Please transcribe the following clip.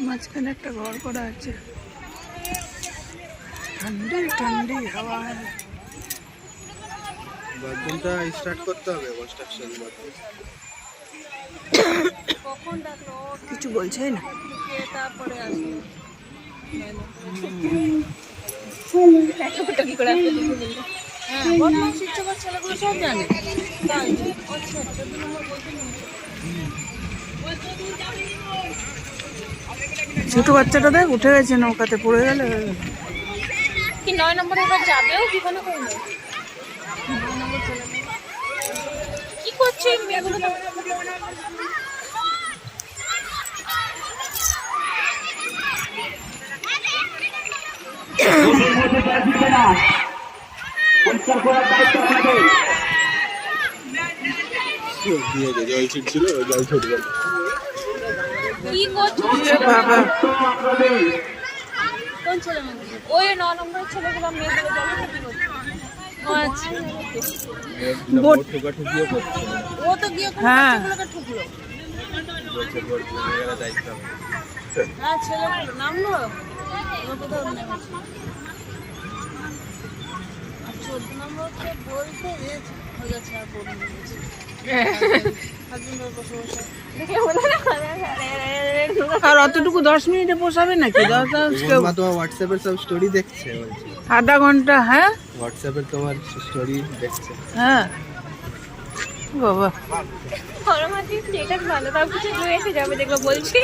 মাঝখানে একটা ঘর করা আছে, ঠান্ডি ঠান্ডি হাওয়া। বাথরুমটা স্টার্ট করতে হবে কনস্ট্রাকশন। কখন ডাকলো? কিছু বলছে না। তারপরে আসলো। হ্যাঁ, বর্তমান শিক্ষকের ছেলেগুলো সব জানে। ছোট বাচ্চাটা দেখ উঠে গেছে, নৌকাতে পড়ে গেলে কি 9 নম্বরে এবার যাবেও জীবনে করে না। কি করছে মেয়েগুলো? জল ছিটছিল, জল ছুটবে। কি করছে বাবা? কোন ছেলে? ওই 9 নম্বরের ছেলেগুলো মেয়েগুলো যাবে কি করছে? ও আচ্ছা, বোট ঠুকাঠুকিও করছে। ও তো গিয়ে কোন হ্যাঁ। বাচ্চাগুলোকে ঠুকলো। বলছে বোট মেয়েরা দায়িত্ব। হ্যাঁ, ছেলেগুলো নামলো, ও কোথাও নেমেছে। আর 14 নম্বরকে বলতে হয়ে গেছে, আর বলে নিয়েছে। আর অতটুকু 10 মিনিটে পোষাবে নাকি? 10 মা তোমার হোয়াটসঅ্যাপের সব স্টোরি দেখছে বলছে। আধা ঘন্টা? হ্যাঁ, হোয়াটসঅ্যাপের তোমার স্টোরি দেখছে। হ্যাঁ বাবা। ভালো, তাও কিছু রয়েছে যাবে দেখলো বলছি।